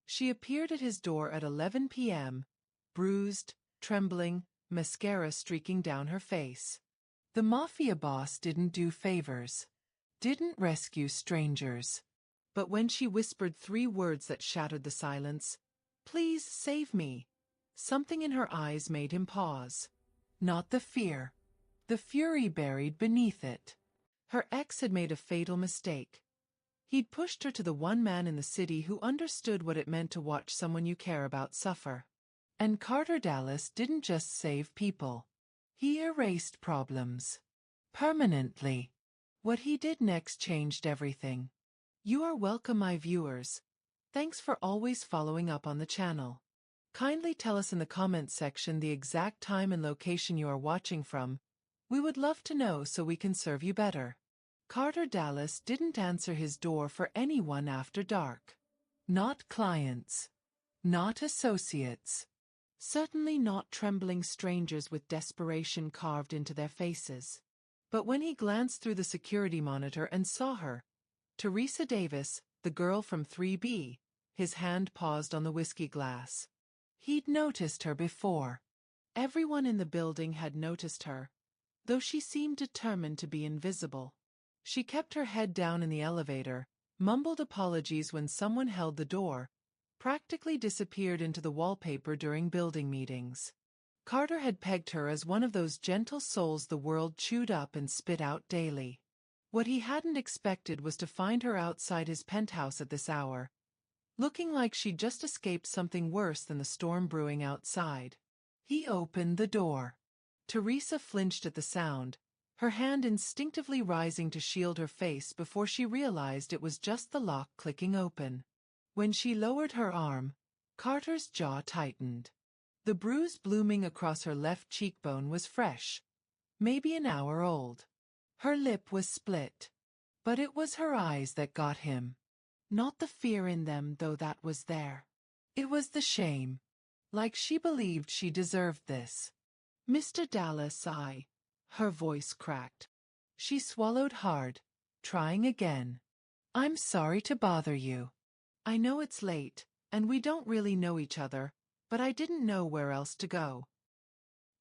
She appeared at his door at 11 p.m., bruised, trembling, mascara streaking down her face. The Mafia Boss didn't do favors, didn't rescue strangers. But when she whispered 3 words that shattered the silence, "Please save me," something in her eyes made him pause. Not the fear. The fury buried beneath it. Her ex had made a fatal mistake. He'd pushed her to the one man in the city who understood what it meant to watch someone you care about suffer. And Carter Dallas didn't just save people. He erased problems. Permanently. What he did next changed everything. You are welcome, my viewers. Thanks for always following up on the channel. Kindly tell us in the comments section the exact time and location you are watching from. We would love to know so we can serve you better. Carter Dallas didn't answer his door for anyone after dark. Not clients. Not associates. Certainly not trembling strangers with desperation carved into their faces. But when he glanced through the security monitor and saw her, Teresa Davis, the girl from 3B, his hand paused on the whiskey glass. He'd noticed her before. Everyone in the building had noticed her, though she seemed determined to be invisible. She kept her head down in the elevator, mumbled apologies when someone held the door, practically disappeared into the wallpaper during building meetings. Carter had pegged her as one of those gentle souls the world chewed up and spit out daily. What he hadn't expected was to find her outside his penthouse at this hour, looking like she'd just escaped something worse than the storm brewing outside. He opened the door. Teresa flinched at the sound, her hand instinctively rising to shield her face before she realized it was just the lock clicking open. When she lowered her arm, Carter's jaw tightened. The bruise blooming across her left cheekbone was fresh, maybe an hour old. Her lip was split. But it was her eyes that got him. Not the fear in them, though that was there. It was the shame. Like she believed she deserved this. "Mr. Dallas, her voice cracked. She swallowed hard, trying again. "I'm sorry to bother you. I know it's late, and we don't really know each other, but I didn't know where else to go."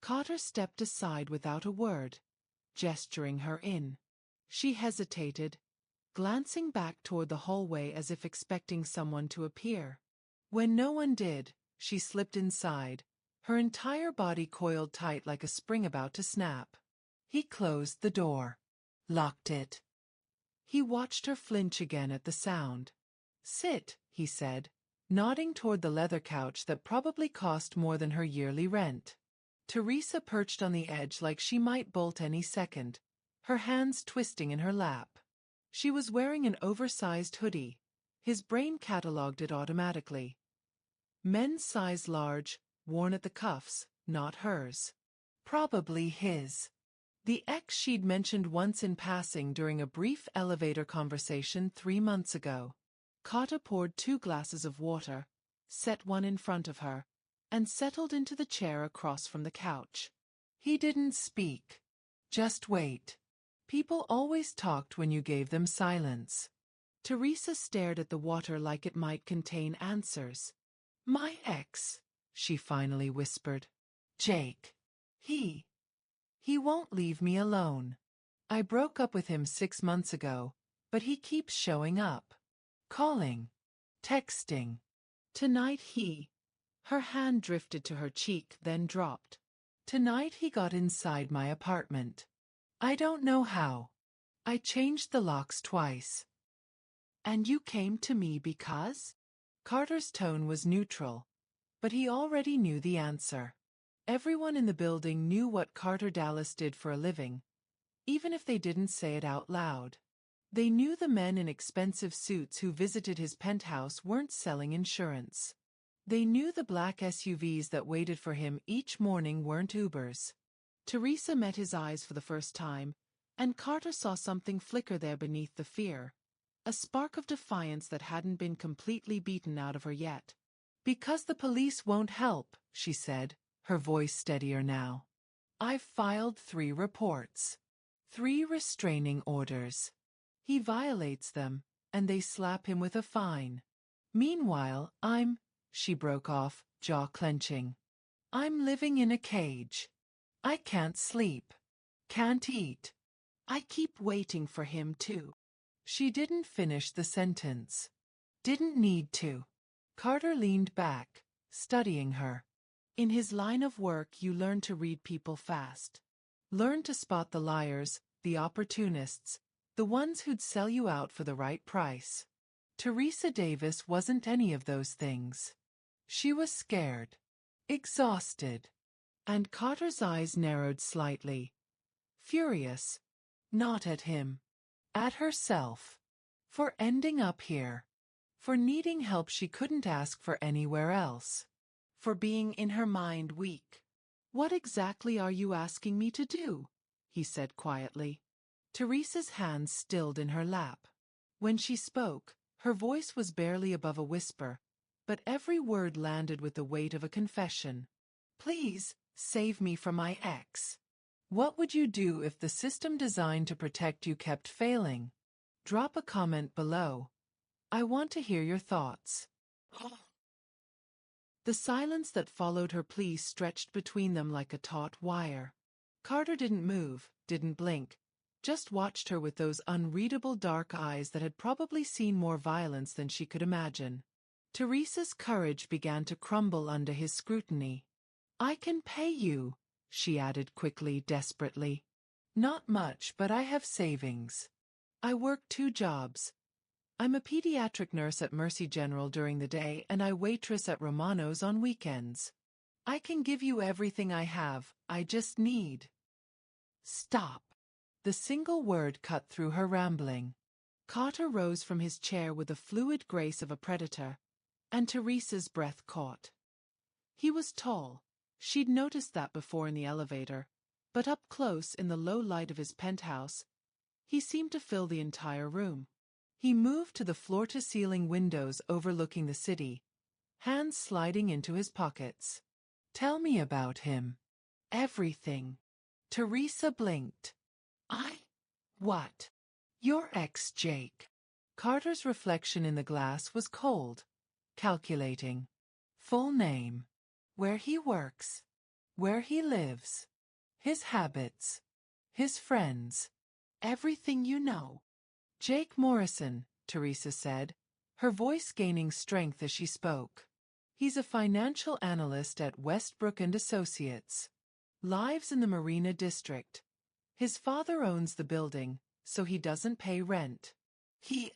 Carter stepped aside without a word, gesturing her in. She hesitated, glancing back toward the hallway as if expecting someone to appear. When no one did, she slipped inside, her entire body coiled tight like a spring about to snap. He closed the door. Locked it. He watched her flinch again at the sound. "Sit," he said, nodding toward the leather couch that probably cost more than her yearly rent. Teresa perched on the edge like she might bolt any second, her hands twisting in her lap. She was wearing an oversized hoodie. His brain catalogued it automatically. Men's size large, worn at the cuffs, not hers. Probably his. The ex she'd mentioned once in passing during a brief elevator conversation 3 months ago. Carter poured 2 glasses of water, set one in front of her, and settled into the chair across from the couch. He didn't speak. Just wait. People always talked when you gave them silence. Teresa stared at the water like it might contain answers. "My ex," she finally whispered. "Jake. He won't leave me alone. I broke up with him 6 months ago, but he keeps showing up. Calling. Texting. Tonight Her hand drifted to her cheek, then dropped. "Tonight he got inside my apartment. I don't know how. I changed the locks twice." "And you came to me because?" Carter's tone was neutral, but he already knew the answer. Everyone in the building knew what Carter Dallas did for a living, even if they didn't say it out loud. They knew the men in expensive suits who visited his penthouse weren't selling insurance. They knew the black SUVs that waited for him each morning weren't Ubers. Teresa met his eyes for the first time, and Carter saw something flicker there beneath the fear, a spark of defiance that hadn't been completely beaten out of her yet. "Because the police won't help," she said, her voice steadier now. "I've filed 3 reports. 3 restraining orders. He violates them, and they slap him with a fine. Meanwhile, she broke off, jaw clenching. I'm living in a cage. I can't sleep. Can't eat. I keep waiting for him to. She didn't finish the sentence. Didn't need to. Carter leaned back, studying her. In his line of work, you learn to read people fast. Learn to spot the liars, the opportunists, the ones who'd sell you out for the right price. Teresa Davis wasn't any of those things. She was scared. Exhausted. And Carter's eyes narrowed slightly. Furious. Not at him. At herself. For ending up here. For needing help she couldn't ask for anywhere else. For being in her mind weak. What exactly are you asking me to do? He said quietly. Teresa's hands stilled in her lap. When she spoke, her voice was barely above a whisper, but every word landed with the weight of a confession. Please, save me from my ex. What would you do if the system designed to protect you kept failing? Drop a comment below. I want to hear your thoughts. The silence that followed her plea stretched between them like a taut wire. Carter didn't move, didn't blink, just watched her with those unreadable dark eyes that had probably seen more violence than she could imagine. Teresa's courage began to crumble under his scrutiny. I can pay you, she added quickly, desperately. Not much, but I have savings. I work 2 jobs. I'm a pediatric nurse at Mercy General during the day and I waitress at Romano's on weekends. I can give you everything I have, I just need. Stop. The single word cut through her rambling. Carter rose from his chair with the fluid grace of a predator, and Teresa's breath caught. He was tall. She'd noticed that before in the elevator, but up close in the low light of his penthouse, he seemed to fill the entire room. He moved to the floor-to-ceiling windows overlooking the city, hands sliding into his pockets. Tell me about him. Everything. Teresa blinked. What? Your ex, Jake. Carter's reflection in the glass was cold, calculating. Full name. Where he works. Where he lives. His habits. His friends. Everything you know. Jake Morrison, Teresa said, her voice gaining strength as she spoke. He's a financial analyst at Westbrook and Associates. Lives in the Marina District. His father owns the building, so he doesn't pay rent. She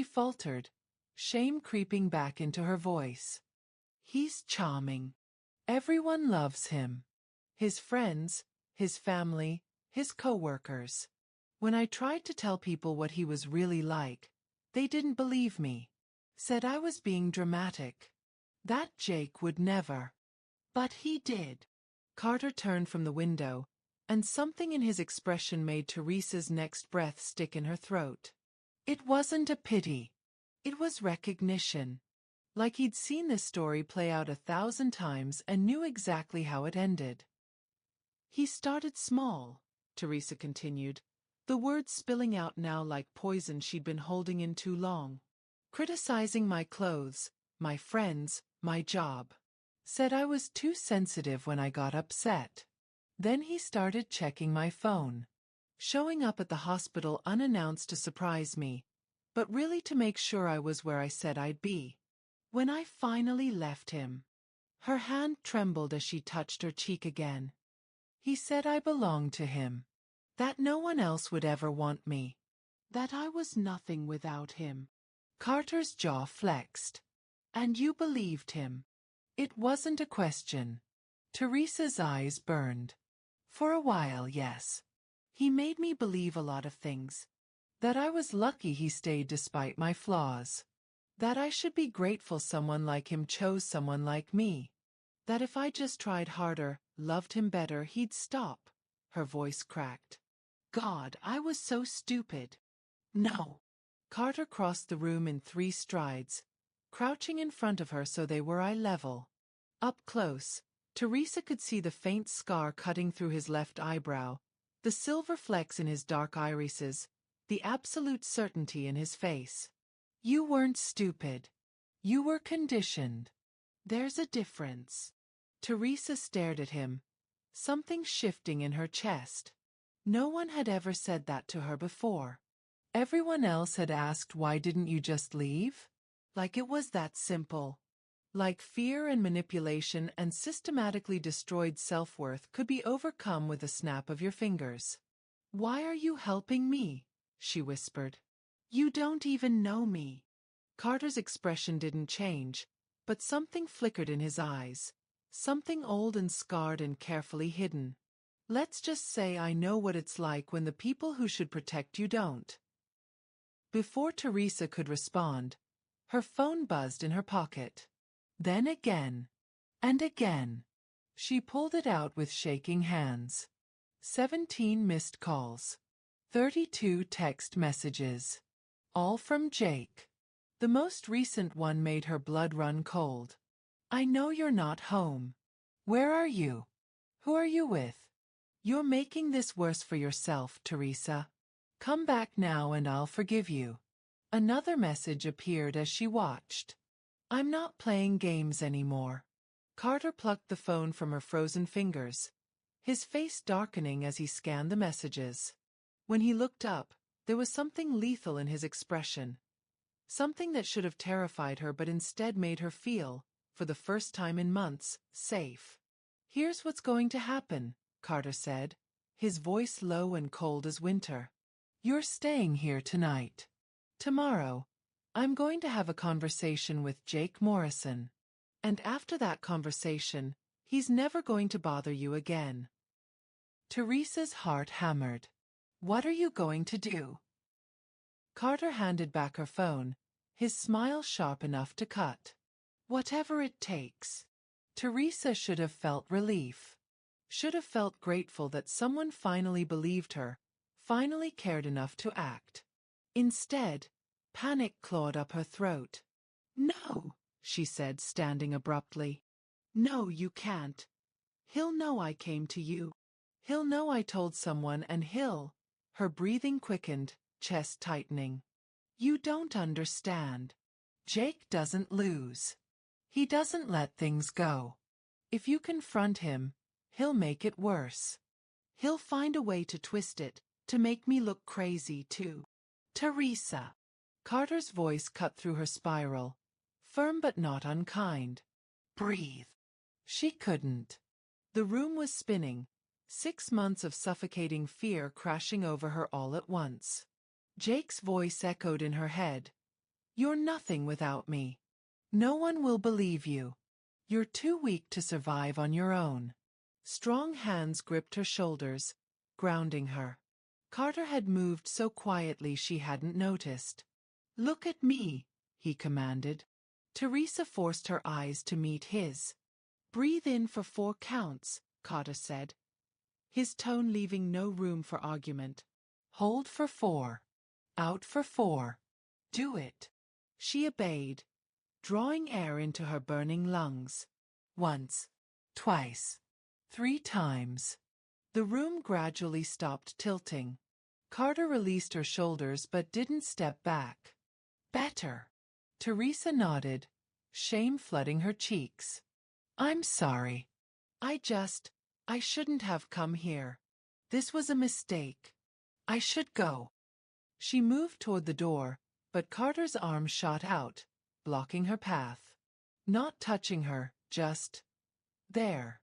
faltered, shame creeping back into her voice. He's charming. Everyone loves him. His friends, his family, his co-workers. When I tried to tell people what he was really like, they didn't believe me. Said I was being dramatic. That Jake would never. But he did. Carter turned from the window, and something in his expression made Teresa's next breath stick in her throat. It wasn't a pity. It was recognition. Like he'd seen this story play out 1,000 times and knew exactly how it ended. He started small, Teresa continued, the words spilling out now like poison she'd been holding in too long. Criticizing my clothes, my friends, my job. Said I was too sensitive when I got upset. Then he started checking my phone. Showing up at the hospital unannounced to surprise me, but really to make sure I was where I said I'd be. When I finally left him. Her hand trembled as she touched her cheek again. He said I belonged to him. That no one else would ever want me. That I was nothing without him. Carter's jaw flexed. And you believed him. It wasn't a question. Teresa's eyes burned. For a while, yes. He made me believe a lot of things. That I was lucky he stayed despite my flaws. That I should be grateful someone like him chose someone like me. That if I just tried harder, loved him better, he'd stop. Her voice cracked. God, I was so stupid. No. Carter crossed the room in 3 strides, crouching in front of her so they were eye level. Up close, Teresa could see the faint scar cutting through his left eyebrow, the silver flecks in his dark irises, the absolute certainty in his face. You weren't stupid. You were conditioned. There's a difference. Teresa stared at him, something shifting in her chest. No one had ever said that to her before. Everyone else had asked, why didn't you just leave? Like it was that simple. Like fear and manipulation and systematically destroyed self-worth could be overcome with a snap of your fingers. Why are you helping me? She whispered. You don't even know me. Carter's expression didn't change, but something flickered in his eyes, something old and scarred and carefully hidden. Let's just say I know what it's like when the people who should protect you don't. Before Teresa could respond, her phone buzzed in her pocket. Then again. And again. She pulled it out with shaking hands. 17 missed calls. 32 text messages. All from Jake. The most recent one made her blood run cold. I know you're not home. Where are you? Who are you with? You're making this worse for yourself, Teresa. Come back now and I'll forgive you. Another message appeared as she watched. I'm not playing games anymore. Carter plucked the phone from her frozen fingers, his face darkening as he scanned the messages. When he looked up, there was something lethal in his expression. Something that should have terrified her but instead made her feel, for the first time in months, safe. Here's what's going to happen, Carter said, his voice low and cold as winter. You're staying here tonight. Tomorrow, I'm going to have a conversation with Jake Morrison. And after that conversation, he's never going to bother you again. Teresa's heart hammered. What are you going to do? Carter handed back her phone, his smile sharp enough to cut. Whatever it takes. Teresa should have felt relief. Should have felt grateful that someone finally believed her, finally cared enough to act. Instead, panic clawed up her throat. No, she said, standing abruptly. No, you can't. He'll know I came to you. He'll know I told someone and her breathing quickened, chest tightening. You don't understand. Jake doesn't lose. He doesn't let things go. If you confront him, he'll make it worse. He'll find a way to twist it, to make me look crazy too. Teresa. Carter's voice cut through her spiral, firm but not unkind. Breathe. She couldn't. The room was spinning, 6 months of suffocating fear crashing over her all at once. Jake's voice echoed in her head. You're nothing without me. No one will believe you. You're too weak to survive on your own. Strong hands gripped her shoulders, grounding her. Carter had moved so quietly she hadn't noticed. Look at me, he commanded. Teresa forced her eyes to meet his. Breathe in for 4 counts, Carter said, his tone leaving no room for argument. Hold for 4. Out for 4. Do it. She obeyed, drawing air into her burning lungs. Once, twice, 3 times. The room gradually stopped tilting. Carter released her shoulders but didn't step back. Better. Teresa nodded, shame flooding her cheeks. I'm sorry. I shouldn't have come here. This was a mistake. I should go. She moved toward the door, but Carter's arm shot out, blocking her path. Not touching her, just there.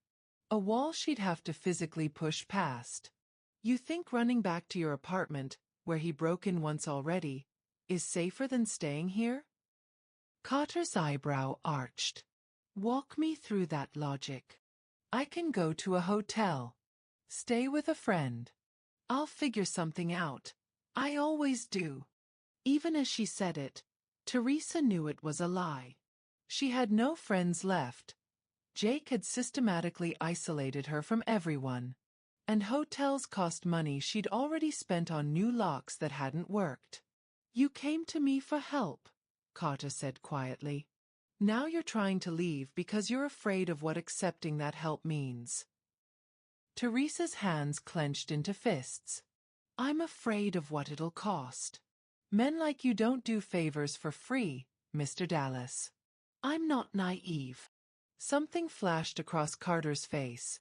A wall she'd have to physically push past. You think running back to your apartment, where he broke in once already, is safer than staying here? Carter's eyebrow arched. Walk me through that logic. I can go to a hotel. Stay with a friend. I'll figure something out. I always do. Even as she said it, Teresa knew it was a lie. She had no friends left. Jake had systematically isolated her from everyone. And hotels cost money she'd already spent on new locks that hadn't worked. You came to me for help, Carter said quietly. Now you're trying to leave because you're afraid of what accepting that help means. Teresa's hands clenched into fists. I'm afraid of what it'll cost. Men like you don't do favors for free, Mr. Dallas. I'm not naive. Something flashed across Carter's face.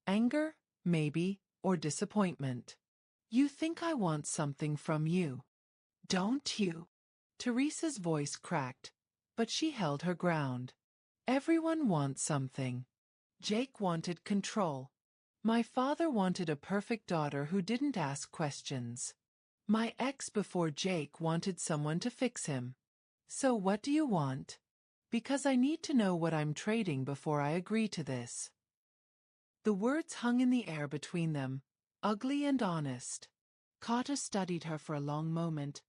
Anger, maybe, or disappointment. You think I want something from you, don't you? Teresa's voice cracked, but she held her ground. Everyone wants something. Jake wanted control. My father wanted a perfect daughter who didn't ask questions. My ex before Jake wanted someone to fix him. So what do you want? Because I need to know what I'm trading before I agree to this. The words hung in the air between them, ugly and honest. Carter studied her for a long moment,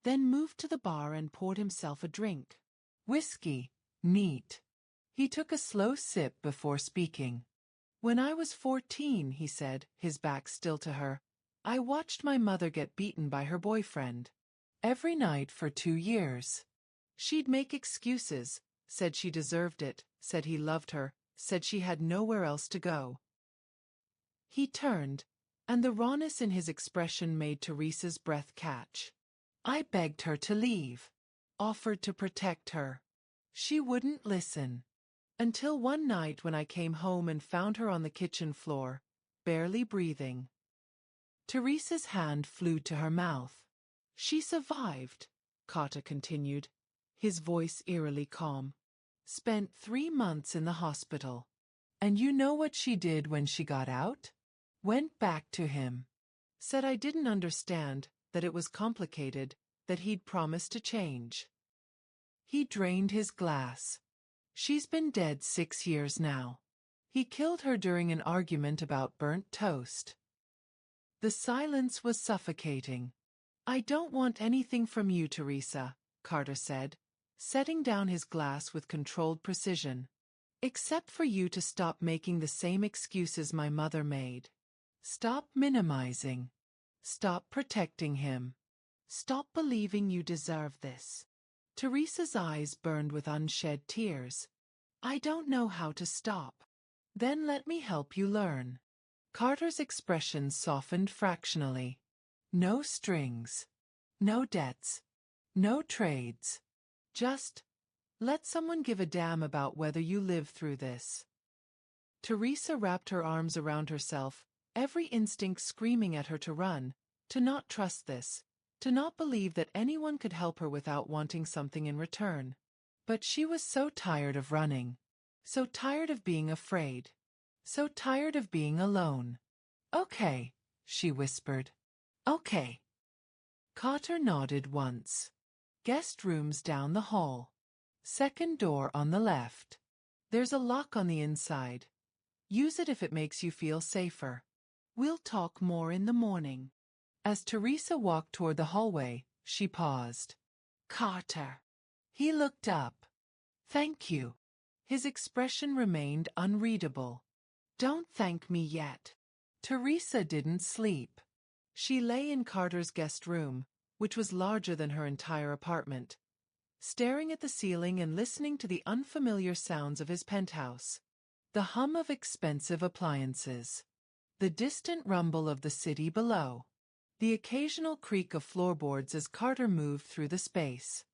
then moved to the bar and poured himself a drink. Whiskey, neat. He took a slow sip before speaking. When I was 14, he said, his back still to her, I watched my mother get beaten by her boyfriend. Every night for 2 years. She'd make excuses, said she deserved it, said he loved her, said she had nowhere else to go. He turned, and the rawness in his expression made Teresa's breath catch. I begged her to leave. Offered to protect her. She wouldn't listen. Until one night when I came home and found her on the kitchen floor, barely breathing. Teresa's hand flew to her mouth. She survived, Carter continued, his voice eerily calm. Spent 3 months in the hospital. And you know what she did when she got out? Went back to him. Said I didn't understand, that it was complicated, that he'd promised to change. He drained his glass. She's been dead 6 years now. He killed her during an argument about burnt toast. The silence was suffocating. I don't want anything from you, Teresa, Carter said, setting down his glass with controlled precision. Except for you to stop making the same excuses my mother made. Stop minimizing. Stop protecting him. Stop believing you deserve this. Teresa's eyes burned with unshed tears. I don't know how to stop. Then let me help you learn. Carter's expression softened fractionally. No strings. No debts. No trades. Just, let someone give a damn about whether you live through this. Teresa wrapped her arms around herself, every instinct screaming at her to run, to not trust this, to not believe that anyone could help her without wanting something in return. But she was so tired of running. So tired of being afraid. So tired of being alone. Okay, she whispered. Okay. Carter nodded once. Guest rooms down the hall. Second door on the left. There's a lock on the inside. Use it if it makes you feel safer. We'll talk more in the morning. As Teresa walked toward the hallway, she paused. Carter. He looked up. Thank you. His expression remained unreadable. Don't thank me yet. Teresa didn't sleep. She lay in Carter's guest room, which was larger than her entire apartment, staring at the ceiling and listening to the unfamiliar sounds of his penthouse. The hum of expensive appliances. The distant rumble of the city below. The occasional creak of floorboards as Carter moved through the space.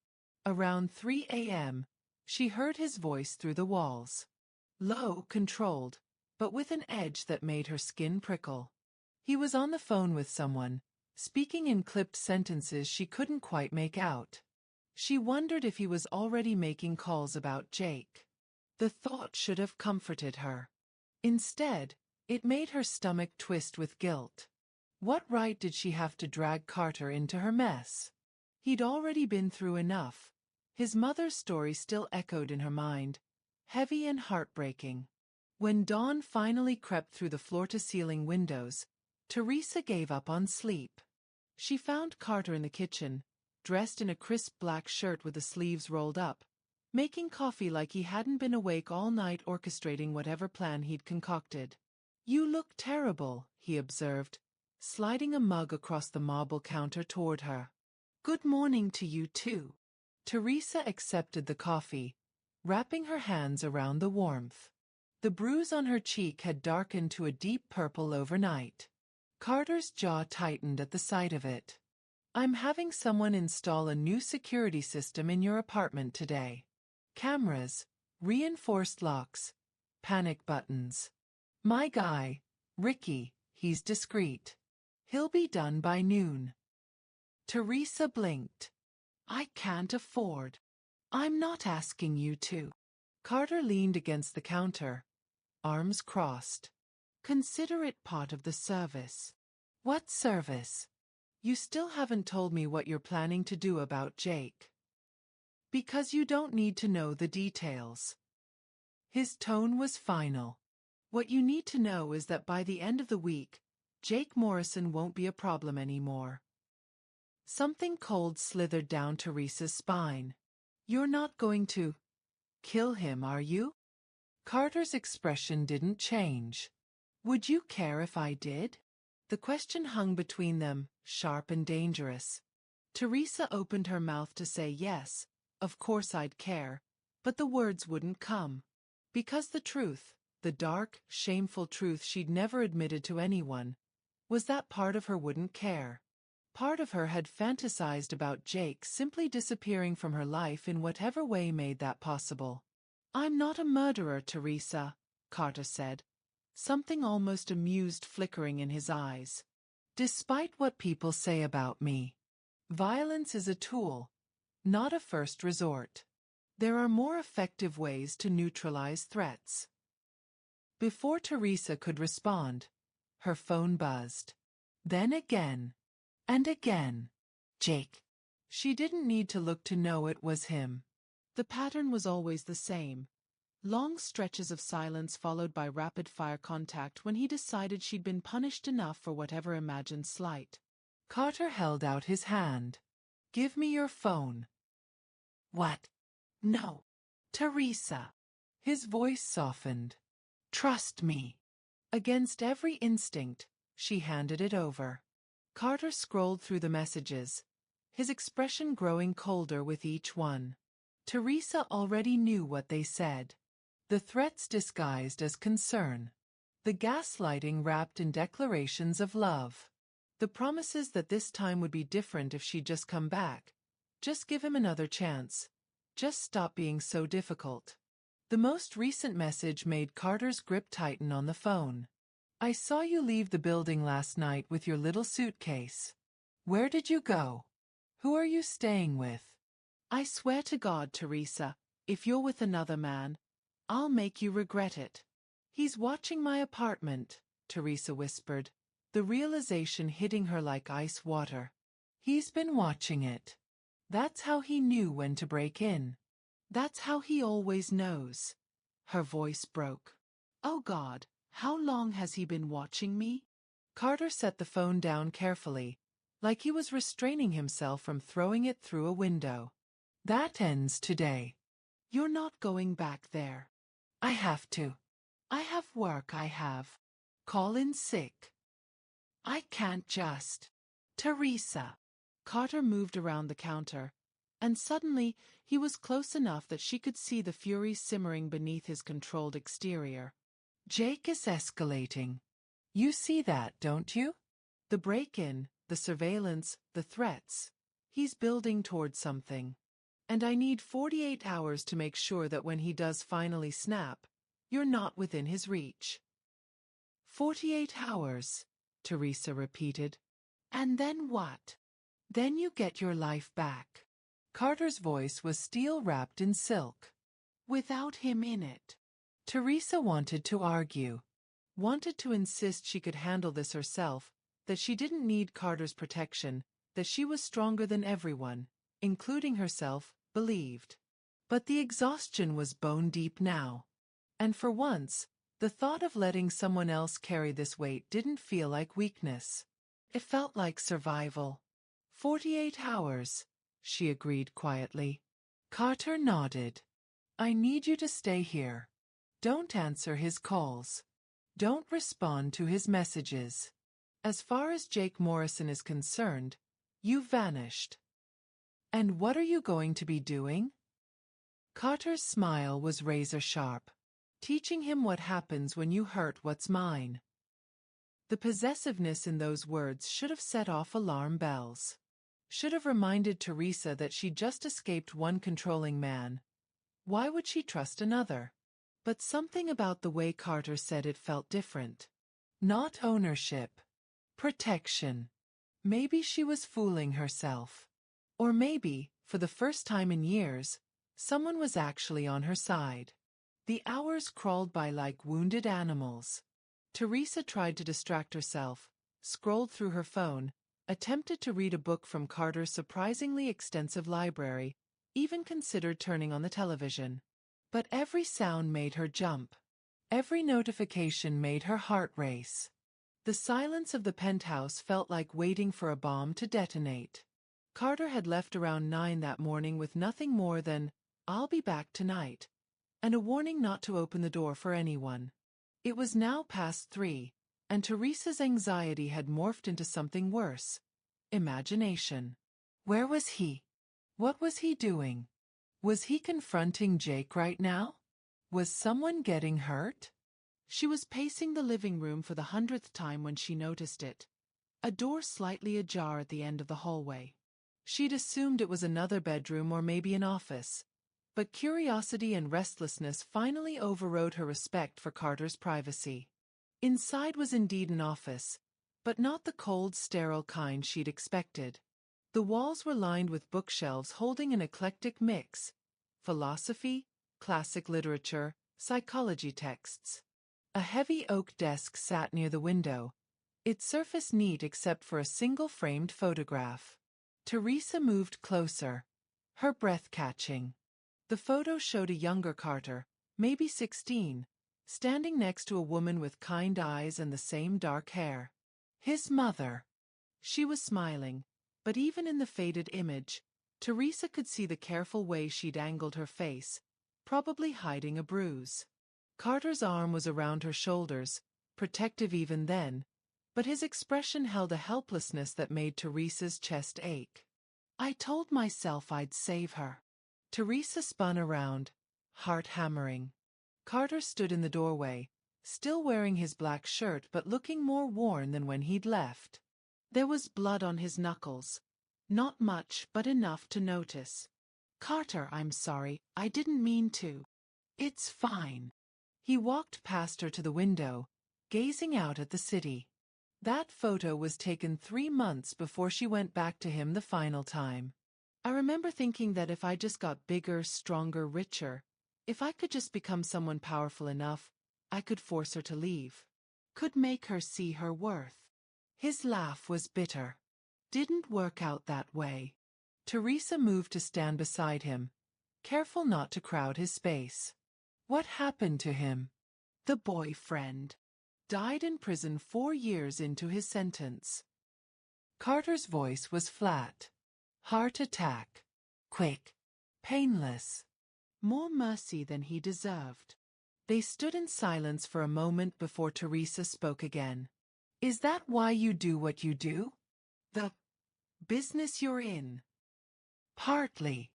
Around 3 a.m., she heard his voice through the walls. Low, controlled, but with an edge that made her skin prickle. He was on the phone with someone, speaking in clipped sentences she couldn't quite make out. She wondered if he was already making calls about Jake. The thought should have comforted her. Instead, it made her stomach twist with guilt. What right did she have to drag Carter into her mess? He'd already been through enough. His mother's story still echoed in her mind, heavy and heartbreaking. When dawn finally crept through the floor-to-ceiling windows, Teresa gave up on sleep. She found Carter in the kitchen, dressed in a crisp black shirt with the sleeves rolled up, making coffee like he hadn't been awake all night orchestrating whatever plan he'd concocted. You look terrible, he observed, sliding a mug across the marble counter toward her. Good morning to you too. Teresa accepted the coffee, wrapping her hands around the warmth. The bruise on her cheek had darkened to a deep purple overnight. Carter's jaw tightened at the sight of it. I'm having someone install a new security system in your apartment today. Cameras, reinforced locks, panic buttons. My guy, Ricky, he's discreet. He'll be done by noon. Teresa blinked. I can't afford. I'm not asking you to. Carter leaned against the counter, arms crossed. Consider it part of the service. What service? You still haven't told me what you're planning to do about Jake. Because you don't need to know the details. His tone was final. What you need to know is that by the end of the week, Jake Morrison won't be a problem anymore. Something cold slithered down Teresa's spine. You're not going to kill him, are you? Carter's expression didn't change. Would you care if I did? The question hung between them, sharp and dangerous. Teresa opened her mouth to say yes, of course I'd care, but the words wouldn't come. Because the truth, the dark, shameful truth she'd never admitted to anyone, was that part of her wouldn't care. Part of her had fantasized about Jake simply disappearing from her life in whatever way made that possible. I'm not a murderer, Teresa, Carter said, something almost amused flickering in his eyes. Despite what people say about me, violence is a tool, not a first resort. There are more effective ways to neutralize threats. Before Teresa could respond, her phone buzzed. Then again. And again. Jake. She didn't need to look to know it was him. The pattern was always the same. Long stretches of silence followed by rapid-fire contact when he decided she'd been punished enough for whatever imagined slight. Carter held out his hand. Give me your phone. What? No. Teresa. His voice softened. Trust me. Against every instinct, she handed it over. Carter scrolled through the messages, his expression growing colder with each one. Teresa already knew what they said. The threats disguised as concern. The gaslighting wrapped in declarations of love. The promises that this time would be different if she'd just come back. Just give him another chance. Just stop being so difficult. The most recent message made Carter's grip tighten on the phone. I saw you leave the building last night with your little suitcase. Where did you go? Who are you staying with? I swear to God, Teresa, if you're with another man, I'll make you regret it. He's watching my apartment, Teresa whispered, the realization hitting her like ice water. He's been watching it. That's how he knew when to break in. That's how he always knows. Her voice broke. Oh God, how long has he been watching me? Carter set the phone down carefully, like he was restraining himself from throwing it through a window. That ends today. You're not going back there. I have to. I have work I have. Call in sick. I can't just. Teresa. Carter moved around the counter, and suddenly he was close enough that she could see the fury simmering beneath his controlled exterior. Jake is escalating. You see that, don't you? The break-in, the surveillance, the threats. He's building towards something. And I need 48 hours to make sure that when he does finally snap, you're not within his reach. 48 hours, Teresa repeated. And then what? Then you get your life back. Carter's voice was steel wrapped in silk. Without him in it. Teresa wanted to argue. Wanted to insist she could handle this herself, that she didn't need Carter's protection, that she was stronger than everyone, including herself, believed. But the exhaustion was bone deep now. And for once, the thought of letting someone else carry this weight didn't feel like weakness. It felt like survival. 48 hours, she agreed quietly. Carter nodded. I need you to stay here. Don't answer his calls. Don't respond to his messages. As far as Jake Morrison is concerned, you've vanished. And what are you going to be doing? Carter's smile was razor sharp, teaching him what happens when you hurt what's mine. The possessiveness in those words should have set off alarm bells. Should have reminded Teresa that she just escaped one controlling man. Why would she trust another? But something about the way Carter said it felt different. Not ownership. Protection. Maybe she was fooling herself. Or maybe, for the first time in years, someone was actually on her side. The hours crawled by like wounded animals. Teresa tried to distract herself, scrolled through her phone, attempted to read a book from Carter's surprisingly extensive library, even considered turning on the television. But every sound made her jump. Every notification made her heart race. The silence of the penthouse felt like waiting for a bomb to detonate. Carter had left around 9 that morning with nothing more than, "I'll be back tonight," and a warning not to open the door for anyone. It was now past 3, and Teresa's anxiety had morphed into something worse. Imagination. Where was he? What was he doing? Was he confronting Jake right now? Was someone getting hurt? She was pacing the living room for the 100th time when she noticed it. A door slightly ajar at the end of the hallway. She'd assumed it was another bedroom or maybe an office. But curiosity and restlessness finally overrode her respect for Carter's privacy. Inside was indeed an office, but not the cold, sterile kind she'd expected. The walls were lined with bookshelves holding an eclectic mix: philosophy, classic literature, psychology texts. A heavy oak desk sat near the window, its surface neat except for a single framed photograph. Teresa moved closer, her breath catching. The photo showed a younger Carter, maybe 16, standing next to a woman with kind eyes and the same dark hair. His mother. She was smiling, but even in the faded image, Teresa could see the careful way she'd angled her face, probably hiding a bruise. Carter's arm was around her shoulders, protective even then, but his expression held a helplessness that made Teresa's chest ache. "I told myself I'd save her." Teresa spun around, heart hammering. Carter stood in the doorway, still wearing his black shirt but looking more worn than when he'd left. There was blood on his knuckles. Not much, but enough to notice. "Carter, I'm sorry, I didn't mean to." "It's fine." He walked past her to the window, gazing out at the city. That photo was taken 3 months before she went back to him the final time. "I remember thinking that if I just got bigger, stronger, richer, if I could just become someone powerful enough, I could force her to leave. Could make her see her worth." His laugh was bitter. "Didn't work out that way." Teresa moved to stand beside him, careful not to crowd his space. "What happened to him?" "The boyfriend. Died in prison 4 years into his sentence." Carter's voice was flat. "Heart attack. Quick. Painless. More mercy than he deserved." They stood in silence for a moment before Teresa spoke again. "Is that why you do what you do? The business you're in?" "Partly."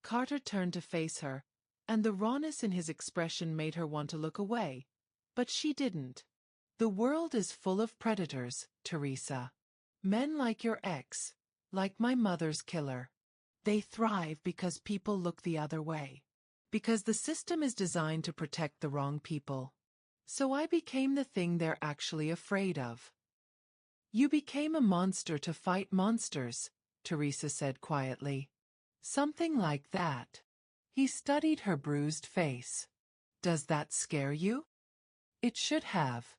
Carter turned to face her, and the rawness in his expression made her want to look away, but she didn't. "The world is full of predators, Teresa. Men like your ex, like my mother's killer. They thrive because people look the other way. Because the system is designed to protect the wrong people. So I became the thing they're actually afraid of." "You became a monster to fight monsters," Teresa said quietly. "Something like that." He studied her bruised face. "Does that scare you?" It should have.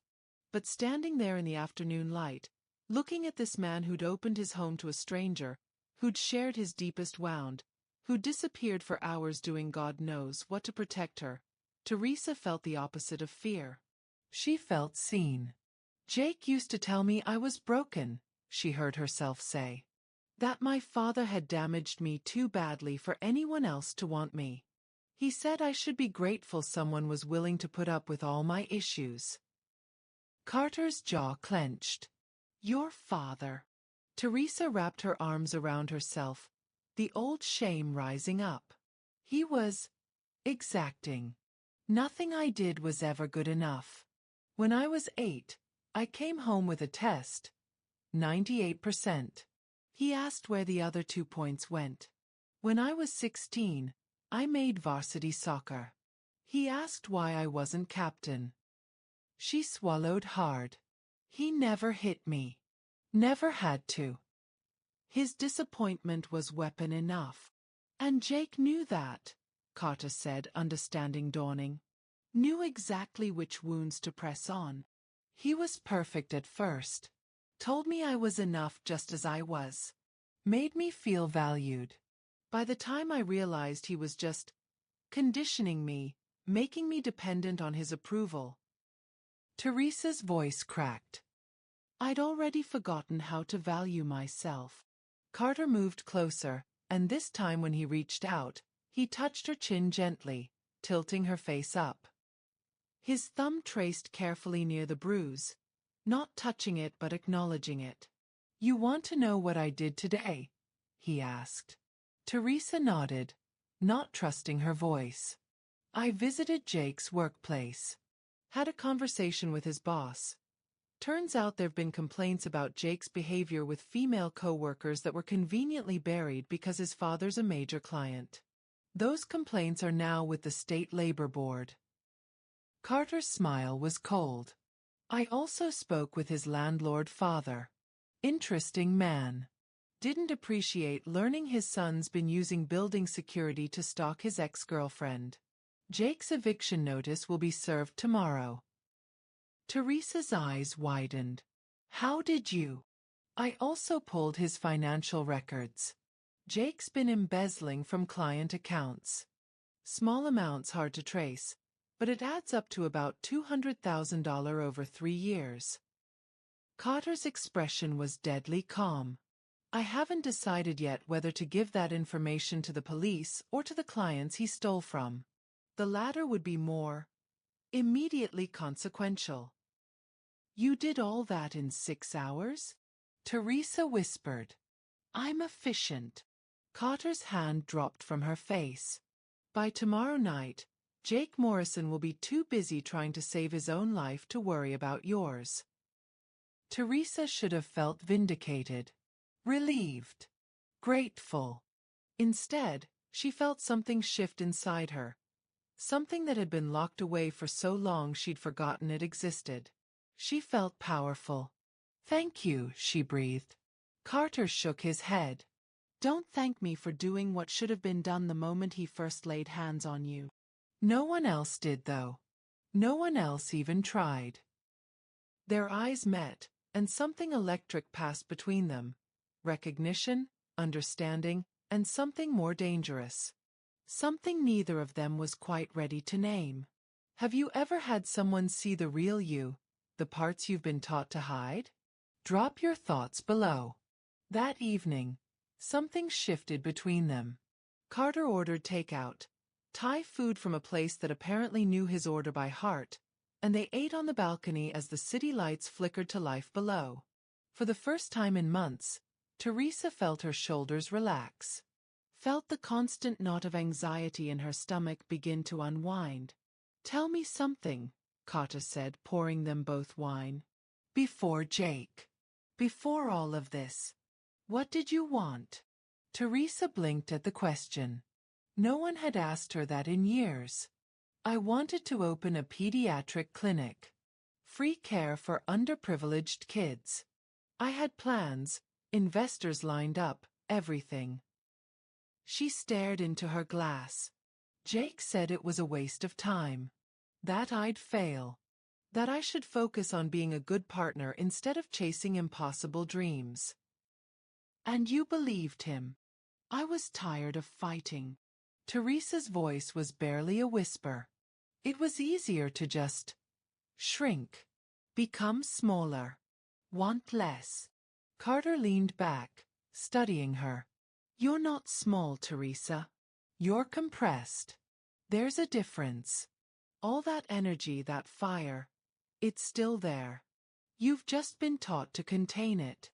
But standing there in the afternoon light, looking at this man who'd opened his home to a stranger, who'd shared his deepest wound, who'd disappeared for hours doing God knows what to protect her, Teresa felt the opposite of fear. She felt seen. "Jake used to tell me I was broken," she heard herself say. "That my father had damaged me too badly for anyone else to want me. He said I should be grateful someone was willing to put up with all my issues." Carter's jaw clenched. "Your father." Teresa wrapped her arms around herself, the old shame rising up. "He was exacting. Nothing I did was ever good enough. When I was 8, I came home with a test. 98%. He asked where the other 2 points went. When I was 16, I made varsity soccer. He asked why I wasn't captain. She swallowed hard. He never hit me. Never had to. His disappointment was weapon enough. And Jake knew that, Carter said, understanding dawning. Knew exactly which wounds to press on. He was perfect at first. Told me I was enough just as I was. Made me feel valued. By the time I realized he was just conditioning me, making me dependent on his approval. Teresa's voice cracked. I'd already forgotten how to value myself. Carter moved closer, and this time when he reached out, he touched her chin gently, tilting her face up. His thumb traced carefully near the bruise, not touching it but acknowledging it. You want to know what I did today? He asked. Teresa nodded, not trusting her voice. I visited Jake's workplace. Had a conversation with his boss. Turns out there've been complaints about Jake's behavior with female co-workers that were conveniently buried because his father's a major client. Those complaints are now with the State Labor Board. Carter's smile was cold. I also spoke with his landlord father. Interesting man. Didn't appreciate learning his son's been using building security to stalk his ex-girlfriend. Jake's eviction notice will be served tomorrow. Teresa's eyes widened. How did you? I also pulled his financial records. Jake's been embezzling from client accounts. Small amounts hard to trace, but it adds up to about $200,000 over 3 years. Carter's expression was deadly calm. I haven't decided yet whether to give that information to the police or to the clients he stole from. The latter would be more immediately consequential. You did all that in 6 hours? Teresa whispered. I'm efficient. Carter's hand dropped from her face. By tomorrow night, Jake Morrison will be too busy trying to save his own life to worry about yours. Teresa should have felt vindicated, relieved, grateful. Instead, she felt something shift inside her, something that had been locked away for so long she'd forgotten it existed. She felt powerful. Thank you, she breathed. Carter shook his head. Don't thank me for doing what should have been done the moment he first laid hands on you. No one else did, though. No one else even tried. Their eyes met, and something electric passed between them. Recognition, understanding, and something more dangerous. Something neither of them was quite ready to name. Have you ever had someone see the real you, the parts you've been taught to hide? Drop your thoughts below. That evening, something shifted between them. Carter ordered takeout, Thai food from a place that apparently knew his order by heart, and they ate on the balcony as the city lights flickered to life below. For the first time in months, Teresa felt her shoulders relax. Felt the constant knot of anxiety in her stomach begin to unwind. Tell me something, Carter said, pouring them both wine. Before Jake. Before all of this. What did you want? Teresa blinked at the question. No one had asked her that in years. I wanted to open a pediatric clinic. Free care for underprivileged kids. I had plans, investors lined up, everything. She stared into her glass. Jake said it was a waste of time. That I'd fail. That I should focus on being a good partner instead of chasing impossible dreams. And you believed him. I was tired of fighting. Teresa's voice was barely a whisper. It was easier to just shrink. Become smaller. Want less. Carter leaned back, studying her. You're not small, Teresa. You're compressed. There's a difference. All that energy, that fire, it's still there. You've just been taught to contain it.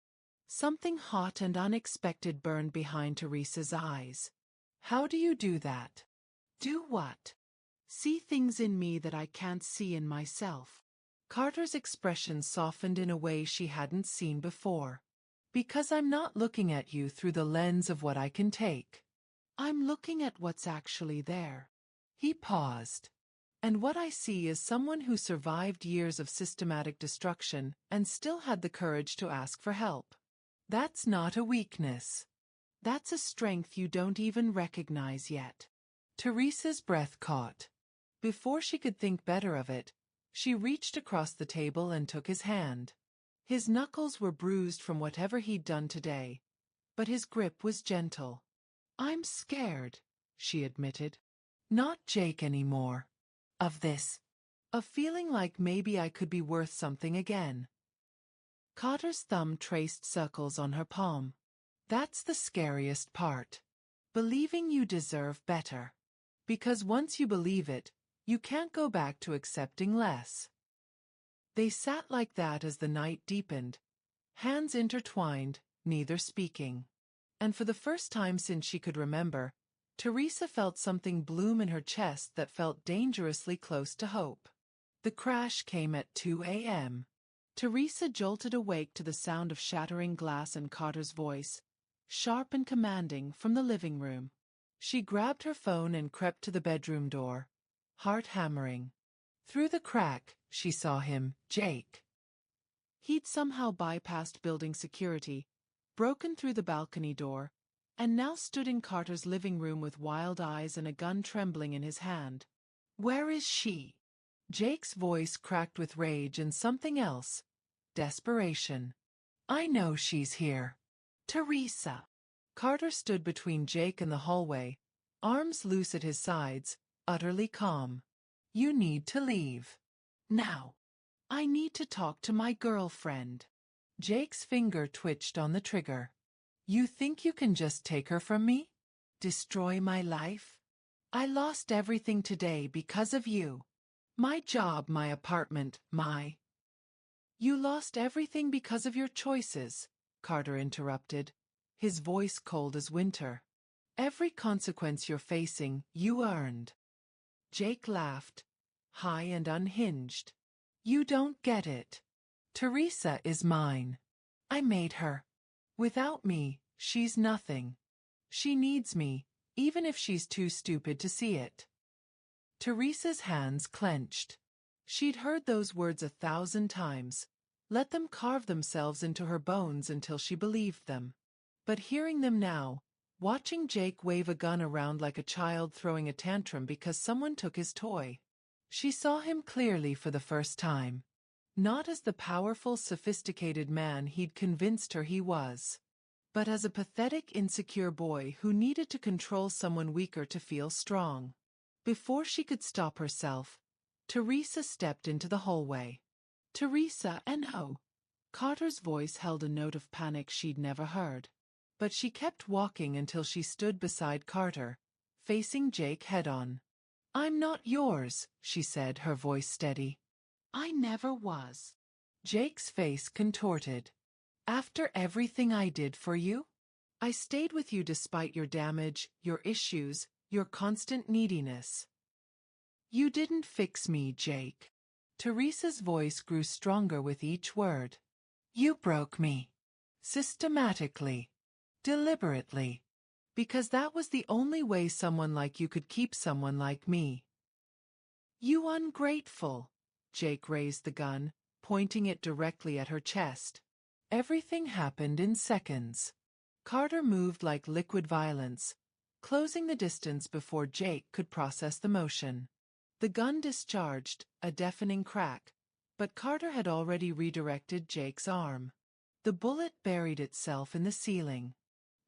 Something hot and unexpected burned behind Teresa's eyes. How do you do that? Do what? See things in me that I can't see in myself. Carter's expression softened in a way she hadn't seen before. Because I'm not looking at you through the lens of what I can take. I'm looking at what's actually there. He paused. And what I see is someone who survived years of systematic destruction and still had the courage to ask for help. That's not a weakness. That's a strength you don't even recognize yet. Teresa's breath caught. Before she could think better of it, she reached across the table and took his hand. His knuckles were bruised from whatever he'd done today, but his grip was gentle. I'm scared, she admitted. Not Jake anymore. Of this. Of feeling like maybe I could be worth something again. Carter's thumb traced circles on her palm. That's the scariest part. Believing you deserve better. Because once you believe it, you can't go back to accepting less. They sat like that as the night deepened, hands intertwined, neither speaking. And for the first time since she could remember, Teresa felt something bloom in her chest that felt dangerously close to hope. The crash came at 2 a.m. Teresa jolted awake to the sound of shattering glass and Carter's voice, sharp and commanding, from the living room. She grabbed her phone and crept to the bedroom door, heart hammering. Through the crack, she saw him, Jake. He'd somehow bypassed building security, broken through the balcony door, and now stood in Carter's living room with wild eyes and a gun trembling in his hand. Where is she? Jake's voice cracked with rage and something else. Desperation. I know she's here. Teresa. Carter stood between Jake and the hallway, arms loose at his sides, utterly calm. You need to leave. Now. I need to talk to my girlfriend. Jake's finger twitched on the trigger. You think you can just take her from me? Destroy my life? I lost everything today because of you. My job, my apartment, my... You lost everything because of your choices, Carter interrupted, his voice cold as winter. Every consequence you're facing, you earned. Jake laughed, high and unhinged. You don't get it. Teresa is mine. I made her. Without me, she's nothing. She needs me, even if she's too stupid to see it. Teresa's hands clenched. She'd heard those words 1,000 times, let them carve themselves into her bones until she believed them. But hearing them now, watching Jake wave a gun around like a child throwing a tantrum because someone took his toy, she saw him clearly for the first time. Not as the powerful, sophisticated man he'd convinced her he was, but as a pathetic, insecure boy who needed to control someone weaker to feel strong. Before she could stop herself, Teresa stepped into the hallway. Teresa, no. Carter's voice held a note of panic she'd never heard. But she kept walking until she stood beside Carter, facing Jake head-on. I'm not yours, she said, her voice steady. I never was. Jake's face contorted. After everything I did for you? I stayed with you despite your damage, your issues, your constant neediness. You didn't fix me, Jake. Teresa's voice grew stronger with each word. You broke me. Systematically. Deliberately. Because that was the only way someone like you could keep someone like me. You ungrateful. Jake raised the gun, pointing it directly at her chest. Everything happened in seconds. Carter moved like liquid violence, closing the distance before Jake could process the motion. The gun discharged, a deafening crack, but Carter had already redirected Jake's arm. The bullet buried itself in the ceiling.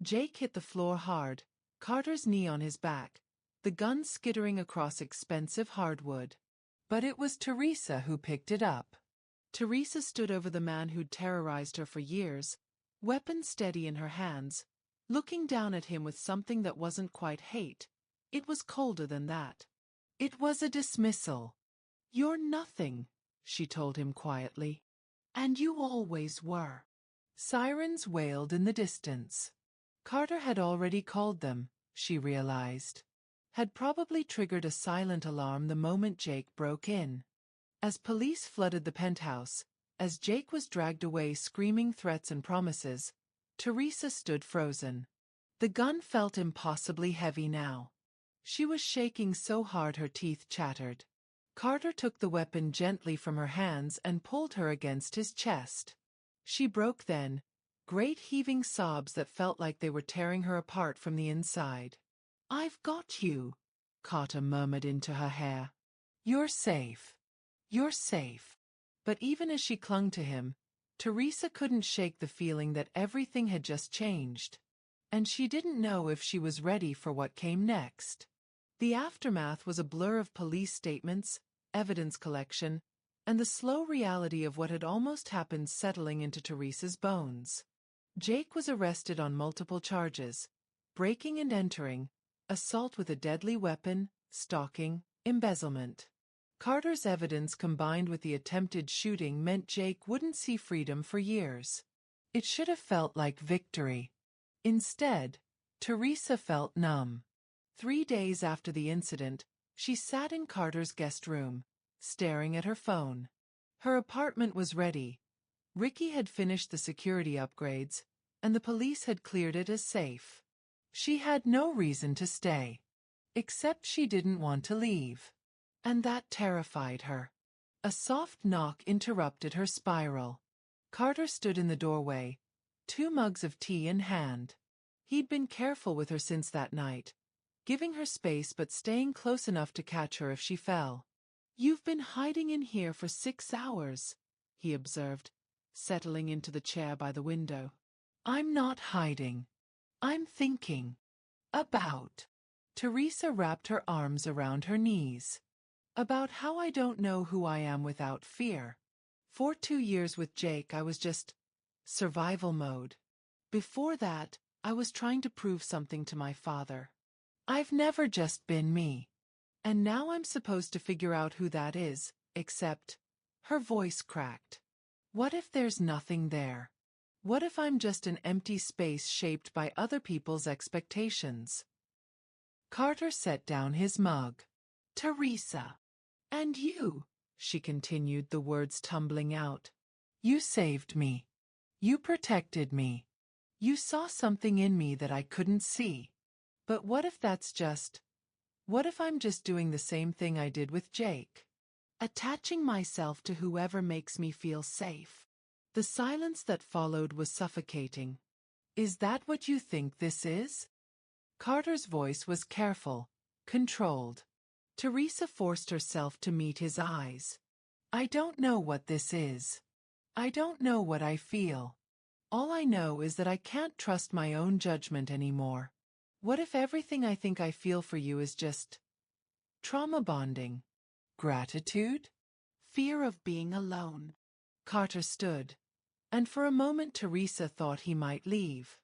Jake hit the floor hard, Carter's knee on his back, the gun skittering across expensive hardwood. But it was Teresa who picked it up. Teresa stood over the man who'd terrorized her for years, weapon steady in her hands, looking down at him with something that wasn't quite hate. It was colder than that. It was a dismissal. You're nothing, she told him quietly. And you always were. Sirens wailed in the distance. Carter had already called them, she realized. Had probably triggered a silent alarm the moment Jake broke in. As police flooded the penthouse, as Jake was dragged away screaming threats and promises, Teresa stood frozen. The gun felt impossibly heavy now. She was shaking so hard her teeth chattered. Carter took the weapon gently from her hands and pulled her against his chest. She broke then, great heaving sobs that felt like they were tearing her apart from the inside. "I've got you," Carter murmured into her hair. "You're safe. You're safe." But even as she clung to him, Teresa couldn't shake the feeling that everything had just changed. And she didn't know if she was ready for what came next. The aftermath was a blur of police statements, evidence collection, and the slow reality of what had almost happened settling into Teresa's bones. Jake was arrested on multiple charges: breaking and entering, assault with a deadly weapon, stalking, embezzlement. Carter's evidence combined with the attempted shooting meant Jake wouldn't see freedom for years. It should have felt like victory. Instead, Teresa felt numb. 3 days after the incident, she sat in Carter's guest room, staring at her phone. Her apartment was ready. Ricky had finished the security upgrades, and the police had cleared it as safe. She had no reason to stay. Except she didn't want to leave. And that terrified her. A soft knock interrupted her spiral. Carter stood in the doorway, 2 mugs of tea in hand. He'd been careful with her since that night, giving her space but staying close enough to catch her if she fell. "You've been hiding in here for 6 hours," he observed, settling into the chair by the window. "I'm not hiding. I'm thinking. About." Teresa wrapped her arms around her knees. "About how I don't know who I am without fear. For 2 years with Jake I was just survival mode. Before that, I was trying to prove something to my father. I've never just been me. And now I'm supposed to figure out who that is, except..." Her voice cracked. "What if there's nothing there? What if I'm just an empty space shaped by other people's expectations?" Carter set down his mug. "Teresa. And you," she continued, the words tumbling out. "You saved me. You protected me. You saw something in me that I couldn't see. But what if that's just... what if I'm just doing the same thing I did with Jake? Attaching myself to whoever makes me feel safe." The silence that followed was suffocating. "Is that what you think this is?" Carter's voice was careful, controlled. Teresa forced herself to meet his eyes. "I don't know what this is. I don't know what I feel. All I know is that I can't trust my own judgment anymore. What if everything I think I feel for you is just trauma bonding? Gratitude? Fear of being alone?" Carter stood, and for a moment Teresa thought he might leave.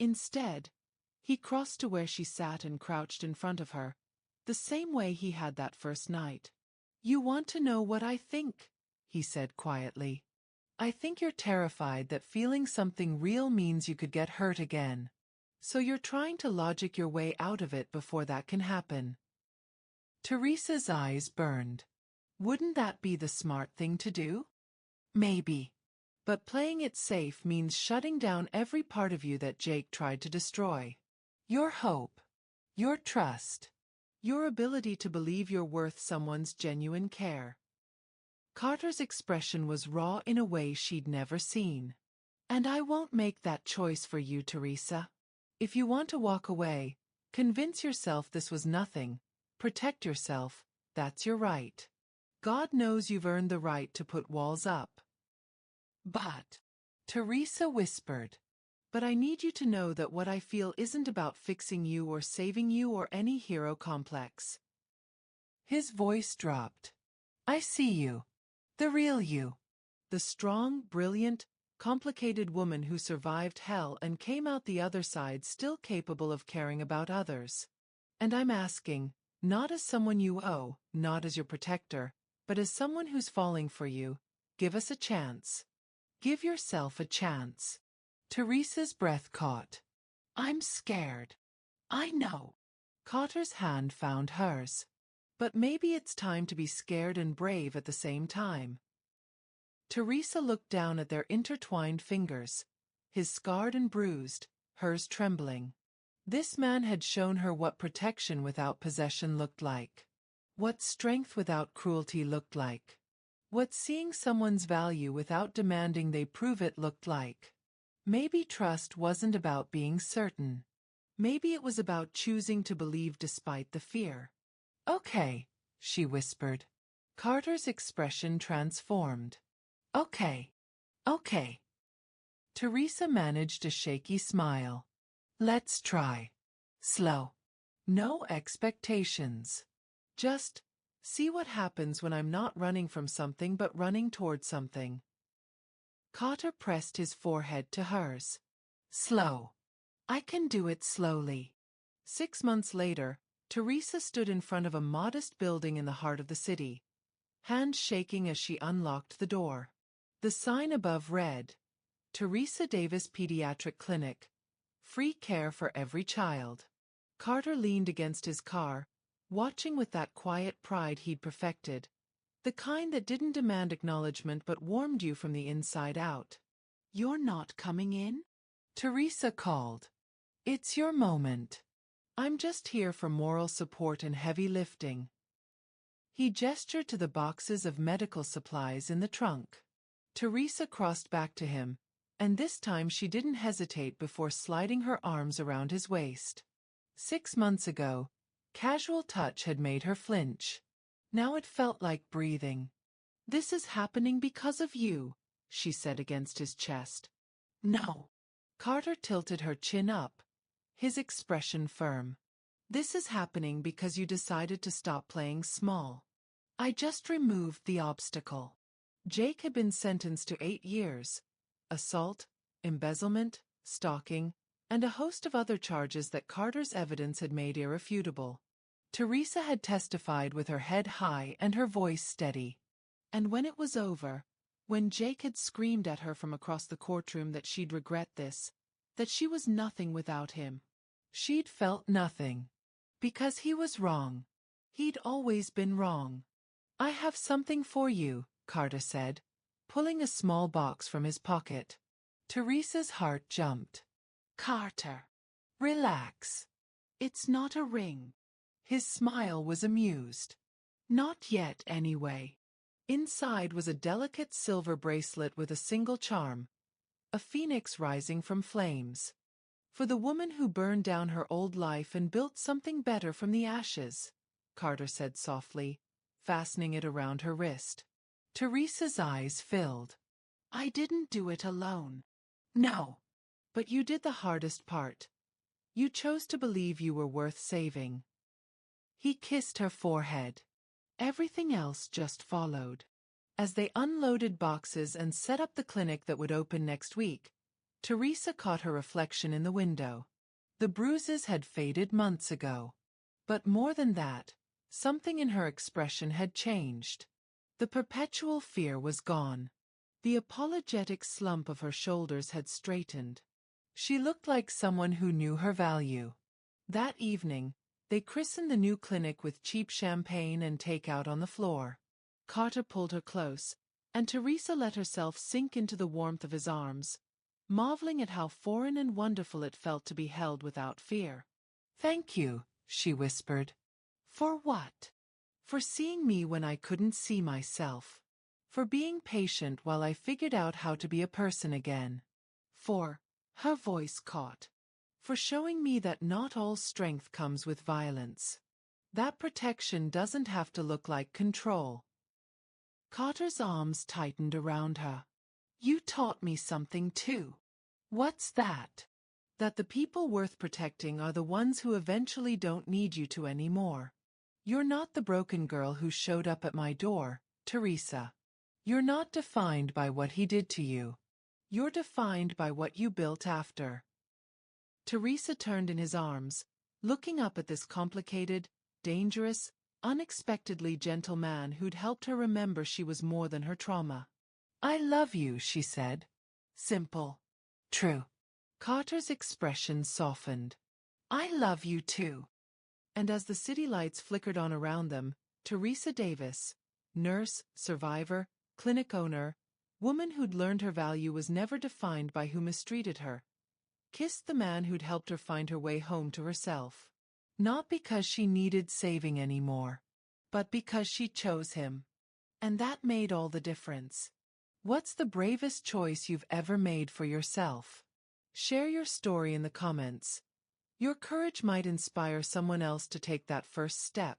Instead, he crossed to where she sat and crouched in front of her, the same way he had that first night. "You want to know what I think," he said quietly. "I think you're terrified that feeling something real means you could get hurt again. So you're trying to logic your way out of it before that can happen." Teresa's eyes burned. "Wouldn't that be the smart thing to do? Maybe. But playing it safe means shutting down every part of you that Jake tried to destroy. Your hope. Your trust. Your ability to believe you're worth someone's genuine care." Carter's expression was raw in a way she'd never seen. "And I won't make that choice for you, Teresa. If you want to walk away, convince yourself this was nothing, protect yourself, that's your right. God knows you've earned the right to put walls up. But," Teresa whispered, "but I need you to know that what I feel isn't about fixing you or saving you or any hero complex." His voice dropped. "I see you. The real you. The strong, brilliant, complicated woman who survived hell and came out the other side still capable of caring about others. And I'm asking, not as someone you owe, not as your protector, but as someone who's falling for you, give us a chance. Give yourself a chance." Teresa's breath caught. "I'm scared. I know." Carter's hand found hers. "But maybe it's time to be scared and brave at the same time." Teresa looked down at their intertwined fingers. his scarred and bruised, hers trembling. This man had shown her what protection without possession looked like. What strength without cruelty looked like. What seeing someone's value without demanding they prove it looked like. Maybe trust wasn't about being certain. Maybe it was about choosing to believe despite the fear. "Okay," she whispered. Carter's expression transformed. "Okay. Okay." Teresa managed a shaky smile. "Let's try. Slow. No expectations. Just see what happens when I'm not running from something but running toward something." Carter pressed his forehead to hers. "Slow. I can do it slowly." 6 months later, Teresa stood in front of a modest building in the heart of the city, hands shaking as she unlocked the door. The sign above read, "Teresa Davis Pediatric Clinic. Free care for every child." Carter leaned against his car, watching with that quiet pride he'd perfected, the kind that didn't demand acknowledgement but warmed you from the inside out. "You're not coming in?" Teresa called. "It's your moment. I'm just here for moral support and heavy lifting." He gestured to the boxes of medical supplies in the trunk. Teresa crossed back to him, and this time she didn't hesitate before sliding her arms around his waist. 6 months ago, casual touch had made her flinch. Now it felt like breathing. "This is happening because of you," she said against his chest. "No." Carter tilted her chin up, his expression firm. "This is happening because you decided to stop playing small. I just removed the obstacle." Jake had been sentenced to 8 years. Assault, embezzlement, stalking, and a host of other charges that Carter's evidence had made irrefutable. Teresa had testified with her head high and her voice steady. And when it was over, when Jake had screamed at her from across the courtroom that she'd regret this, that she was nothing without him, she'd felt nothing. Because he was wrong. He'd always been wrong. "I have something for you," Carter said, pulling a small box from his pocket. Teresa's heart jumped. "Carter, relax. It's not a ring." His smile was amused. "Not yet, anyway." Inside was a delicate silver bracelet with a single charm, a phoenix rising from flames. "For the woman who burned down her old life and built something better from the ashes," Carter said softly, fastening it around her wrist. Teresa's eyes filled. "I didn't do it alone." "No. But you did the hardest part. You chose to believe you were worth saving." He kissed her forehead. Everything else just followed. As they unloaded boxes and set up the clinic that would open next week, Teresa caught her reflection in the window. The bruises had faded months ago. But more than that, something in her expression had changed. The perpetual fear was gone. The apologetic slump of her shoulders had straightened. She looked like someone who knew her value. That evening, they christened the new clinic with cheap champagne and takeout on the floor. Carter pulled her close, and Teresa let herself sink into the warmth of his arms, marveling at how foreign and wonderful it felt to be held without fear. "Thank you," she whispered. "For what?" "For seeing me when I couldn't see myself. For being patient while I figured out how to be a person again. For," her voice caught, "for showing me that not all strength comes with violence. That protection doesn't have to look like control." Carter's arms tightened around her. "You taught me something too." "What's that?" "That the people worth protecting are the ones who eventually don't need you to anymore. You're not the broken girl who showed up at my door, Teresa. You're not defined by what he did to you. You're defined by what you built after." Teresa turned in his arms, looking up at this complicated, dangerous, unexpectedly gentle man who'd helped her remember she was more than her trauma. "I love you," she said. Simple. True. Carter's expression softened. "I love you too." And as the city lights flickered on around them, Teresa Davis, nurse, survivor, clinic owner, Woman who'd learned her value was never defined by who mistreated her. Kissed the man who'd helped her find her way home to herself. Not because she needed saving anymore, but because she chose him. And that made all the difference. What's the bravest choice you've ever made for yourself? Share your story in the comments. Your courage might inspire someone else to take that first step.